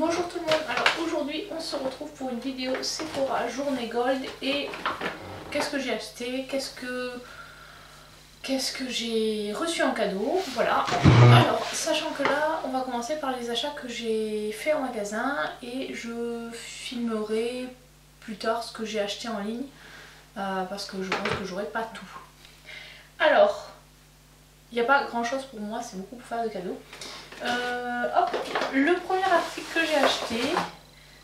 Bonjour tout le monde, alors aujourd'hui on se retrouve pour une vidéo Sephora journée gold et qu'est-ce que j'ai acheté, qu'est-ce que j'ai reçu en cadeau, voilà. Alors sachant que là on va commencer par les achats que j'ai fait en magasin et je filmerai plus tard ce que j'ai acheté en ligne parce que je pense que j'aurai pas tout. Alors, il n'y a pas grand chose pour moi, c'est beaucoup pour faire de cadeaux. Le premier article que j'ai acheté,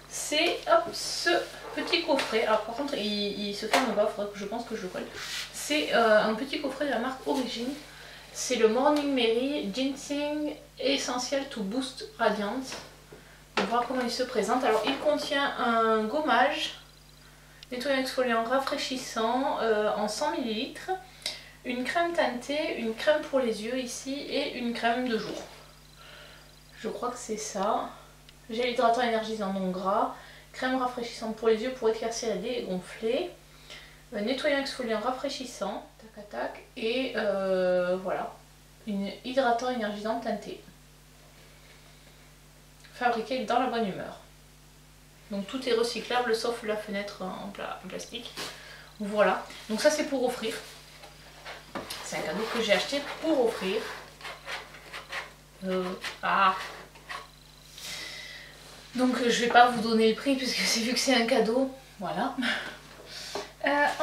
c'est ce petit coffret. Alors par contre il se ferme pas, je pense que je le colle. C'est un petit coffret de la marque Origin. C'est le Morning Mary Ginseng Essential to Boost Radiance. On va voir comment il se présente. Alors il contient un gommage, nettoyant exfoliant rafraîchissant en 100 ml, une crème teintée, une crème pour les yeux ici et une crème de jour. Je crois que c'est ça. Gel hydratant énergisant non gras, crème rafraîchissante pour les yeux pour éclaircir et dégonfler, nettoyant exfoliant rafraîchissant, tac tac, et voilà, une hydratant énergisant teintée. Fabriqué dans la bonne humeur. Donc tout est recyclable sauf la fenêtre en plastique. Voilà, donc ça c'est pour offrir. C'est un cadeau que j'ai acheté pour offrir. Donc je vais pas vous donner le prix puisque c'est vu que c'est un cadeau, voilà.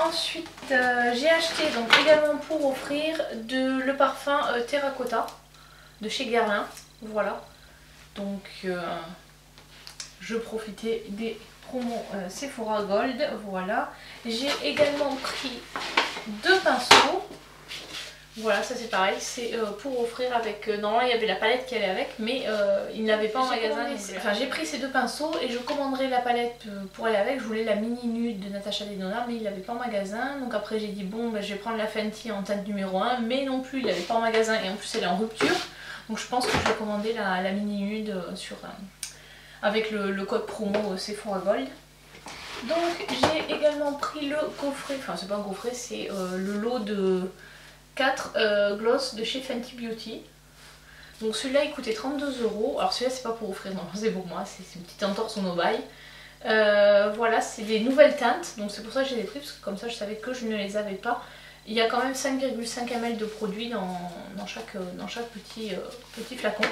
Ensuite j'ai acheté donc également pour offrir le parfum Terracotta de chez Guerlain, voilà. Donc je profitais des promos Sephora Gold, voilà. J'ai également pris 2 pinceaux. Voilà, ça c'est pareil, c'est pour offrir avec... normalement il y avait la palette qui allait avec, mais il ne l'avait pas en magasin. Enfin j'ai pris ces 2 pinceaux et je commanderai la palette pour aller avec. Je voulais la mini nude de Natasha Denona, mais il ne l'avait pas en magasin. Donc après j'ai dit bon, je vais prendre la Fenty en teinte numéro 1, mais non plus il ne l'avait pas en magasin et en plus elle est en rupture. Donc je pense que je vais commander la mini nude avec le code promo Sephora Gold. Donc j'ai également pris le coffret, enfin c'est pas un coffret, c'est le lot de 4 gloss de chez Fenty Beauty. Donc celui-là il coûtait 32 €. Alors celui-là c'est pas pour offrir, non c'est pour moi, c'est une petite entorse au no-buy. Voilà, c'est des nouvelles teintes, donc c'est pour ça que j'ai les pris, parce que comme ça je savais que je ne les avais pas. Il y a quand même 5,5 ml de produits dans chaque petit flacon.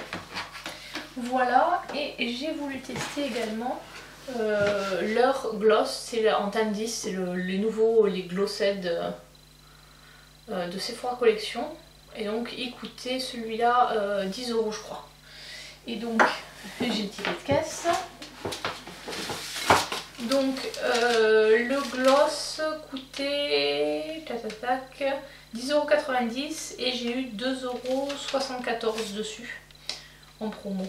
Voilà, et j'ai voulu tester également leur gloss, c'est en teinte 10, c'est les Glossed de Sephora Collection, et donc il coûtait celui-là 10 € je crois. Et donc j'ai le ticket de caisse. Donc le gloss coûtait 10,90 € et j'ai eu 2,74 € dessus en promo,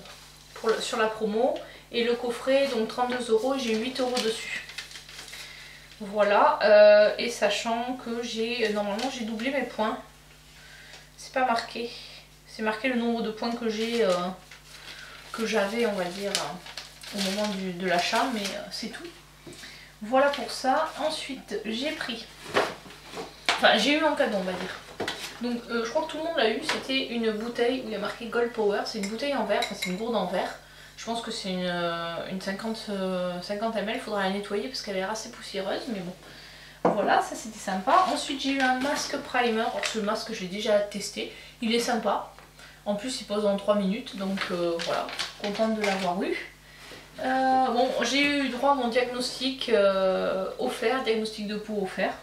sur la promo, et le coffret donc 32 € et j'ai eu 8 € dessus. Voilà, et sachant que normalement j'ai doublé mes points, c'est pas marqué, c'est marqué le nombre de points que j'avais on va dire au moment de l'achat, mais c'est tout. Voilà pour ça. Ensuite j'ai eu en cadeau on va dire. Donc je crois que tout le monde l'a eu, c'était une bouteille où il y a marqué Gold Power, c'est une bouteille en verre, enfin c'est une gourde en verre. Je pense que c'est une 50 ml, il faudra la nettoyer parce qu'elle est assez poussiéreuse, mais bon. Voilà, ça c'était sympa. Ensuite j'ai eu un masque primer, alors ce masque j'ai déjà testé, il est sympa. En plus il pose en 3 minutes, donc voilà, contente de l'avoir eu. Bon, j'ai eu droit à mon diagnostic offert, diagnostic de peau offert.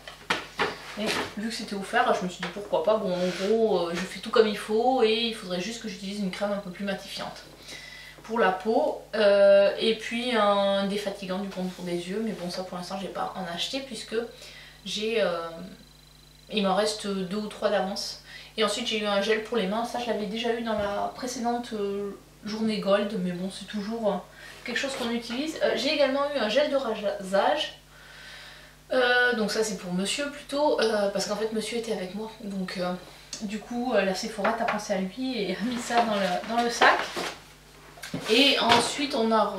Et vu que c'était offert, je me suis dit pourquoi pas. Bon, en gros, je fais tout comme il faut et il faudrait juste que j'utilise une crème un peu plus matifiante pour la peau, et puis un défatigant du contour des yeux, mais bon ça pour l'instant je vais pas en acheter puisque il m'en reste 2 ou 3 d'avance. Et ensuite j'ai eu un gel pour les mains, ça je l'avais déjà eu dans la précédente journée gold, mais bon c'est toujours quelque chose qu'on utilise. J'ai également eu un gel de rasage, donc ça c'est pour monsieur plutôt, parce qu'en fait monsieur était avec moi, donc du coup la Sephora a pensé à lui et a mis ça dans le sac. Et ensuite on a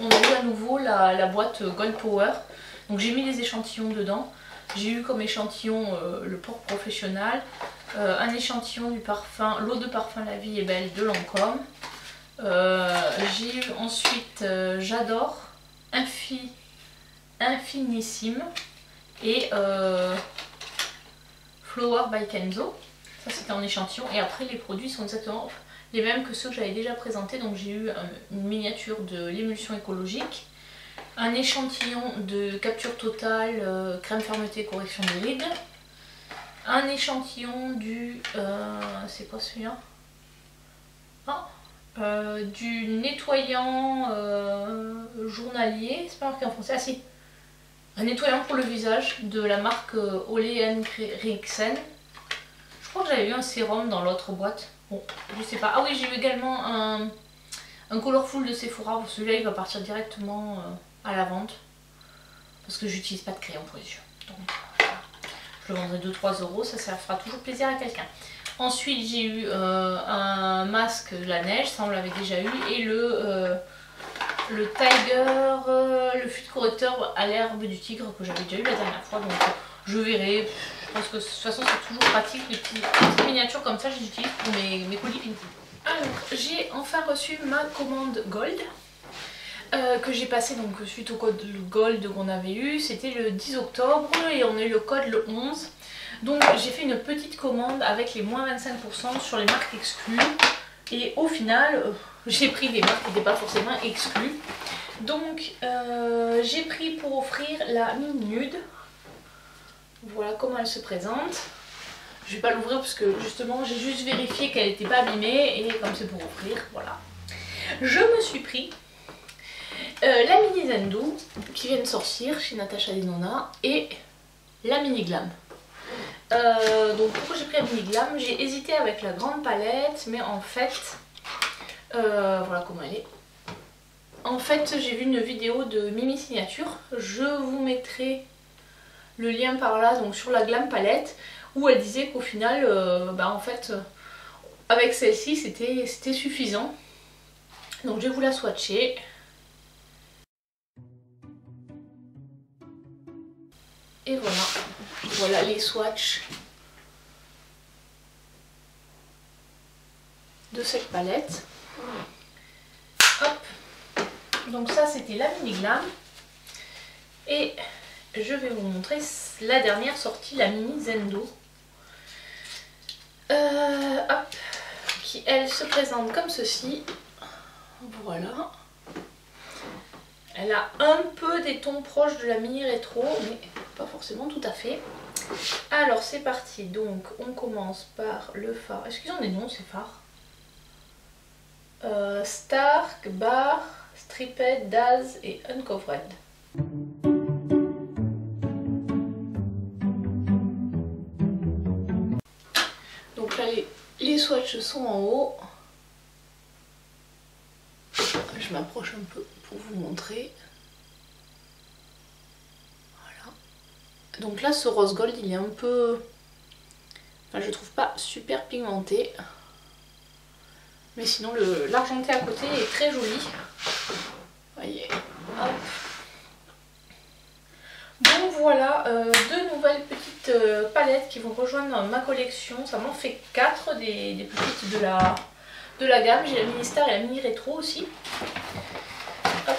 eu à nouveau la boîte Gold Power. Donc j'ai mis les échantillons dedans. J'ai eu comme échantillon le Pore Professionnel, un échantillon du parfum, l'eau de parfum La Vie est Belle de Lancôme, J'ai eu ensuite J'adore, Infinissime et Flower by Kenzo. Ça c'était en échantillon et après les produits sont exactement les mêmes que ceux que j'avais déjà présentés. Donc j'ai eu une miniature de l'émulsion écologique, un échantillon de capture totale, crème fermeté correction des rides, un échantillon du... c'est quoi celui-là? Du nettoyant journalier, c'est pas marqué en français, ah si, un nettoyant pour le visage de la marque Ole Henriksen. Je crois que j'avais eu un sérum dans l'autre boîte, bon je sais pas. Ah oui, j'ai eu également un Colorful de Sephora, celui-là il va partir directement à la vente parce que j'utilise pas de crayon pour les yeux, donc je le vendrai 2-3 euros, ça fera toujours plaisir à quelqu'un. Ensuite j'ai eu un masque de la neige, ça on l'avait déjà eu, et le Tiger, le fluide correcteur à l'herbe du tigre que j'avais déjà eu la dernière fois, donc je verrai. Je pense que de toute façon c'est toujours pratique, les petites miniatures comme ça je les utilise pour mes colis Vinted. Alors j'ai enfin reçu ma commande Gold que j'ai passé donc suite au code Gold qu'on avait eu, c'était le 10 octobre et on a eu le code le 11. Donc j'ai fait une petite commande avec les moins 25% sur les marques exclues et au final j'ai pris des marques qui n'étaient pas forcément exclues. Donc j'ai pris pour offrir la mini nude. Voilà comment elle se présente. Je vais pas l'ouvrir parce que justement j'ai juste vérifié qu'elle n'était pas abîmée et comme c'est pour offrir, voilà. Je me suis pris la mini Zendo qui vient de sortir chez Natasha Denona et la mini Glam. Donc pourquoi j'ai pris la mini Glam? J'ai hésité avec la grande palette, mais en fait voilà comment elle est. En fait j'ai vu une vidéo de Mimi Signature, je vous mettrai le lien par là, donc sur la Glam palette, où elle disait qu'au final en fait avec celle-ci c'était suffisant. Donc je vais vous la swatcher. Et voilà, voilà les swatchs de cette palette. Hop, donc ça c'était la mini Glam. Et je vais vous montrer la dernière sortie, la mini Zendo. Hop, qui elle se présente comme ceci. Voilà. Elle a un peu des tons proches de la mini rétro, mais pas forcément tout à fait. Alors c'est parti, donc on commence par le phare. Est-ce qu'ils ont des noms ces phares? Stark, Bar, Stripped, Daz et Uncovered. Donc là les swatchs sont en haut. Je m'approche un peu pour vous montrer. Voilà. Donc là ce rose gold il est un peu... Enfin je trouve pas super pigmenté. Mais sinon l'argenté à côté est très joli. Voyez. Hop. Donc voilà, deux nouvelles petites palettes qui vont rejoindre ma collection. Ça m'en fait 4 des petites de la gamme. J'ai la mini star et la mini rétro aussi. Hop.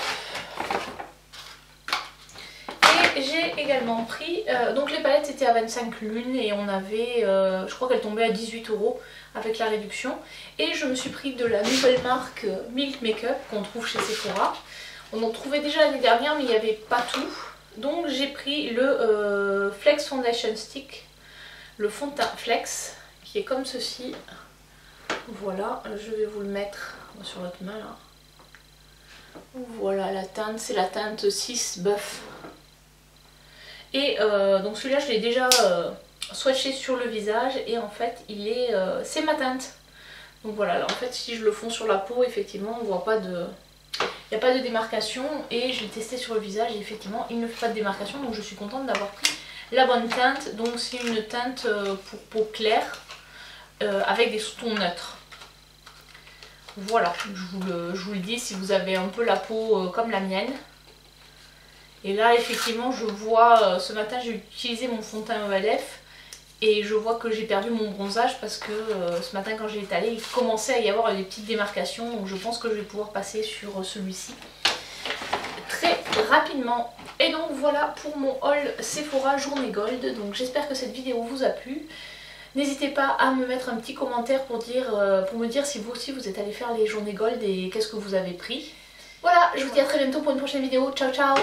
Et j'ai également pris, donc les palettes étaient à 25 lunes et on avait, je crois qu'elles tombaient à 18 € avec la réduction. Et je me suis pris de la nouvelle marque Milk Makeup qu'on trouve chez Sephora. On en trouvait déjà l'année dernière mais il n'y avait pas tout. Donc j'ai pris le Flex Foundation Stick, le fond de teint Flex, qui est comme ceci. Voilà, je vais vous le mettre sur votre main là. Voilà la teinte, c'est la teinte 6 Buff. Et donc celui-là je l'ai déjà swatché sur le visage et en fait il est, c'est ma teinte. Donc voilà, là, en fait si je le fonds sur la peau, effectivement on voit pas de... Il n'y a pas de démarcation et je l'ai testé sur le visage et effectivement il ne fait pas de démarcation, donc je suis contente d'avoir pris la bonne teinte. Donc c'est une teinte pour peau claire avec des sous-tons neutres. Voilà, je vous le dis si vous avez un peu la peau comme la mienne. Et là effectivement je vois, ce matin j'ai utilisé mon fond de teint ELF Et je vois que j'ai perdu mon bronzage parce que ce matin quand j'ai étalé, il commençait à y avoir des petites démarcations. Donc je pense que je vais pouvoir passer sur celui-ci très rapidement. Et donc voilà pour mon haul Sephora Journée Gold. Donc j'espère que cette vidéo vous a plu. N'hésitez pas à me mettre un petit commentaire pour me dire si vous aussi vous êtes allé faire les journées Gold et qu'est-ce que vous avez pris. Voilà, je vous dis à très bientôt pour une prochaine vidéo. Ciao ciao!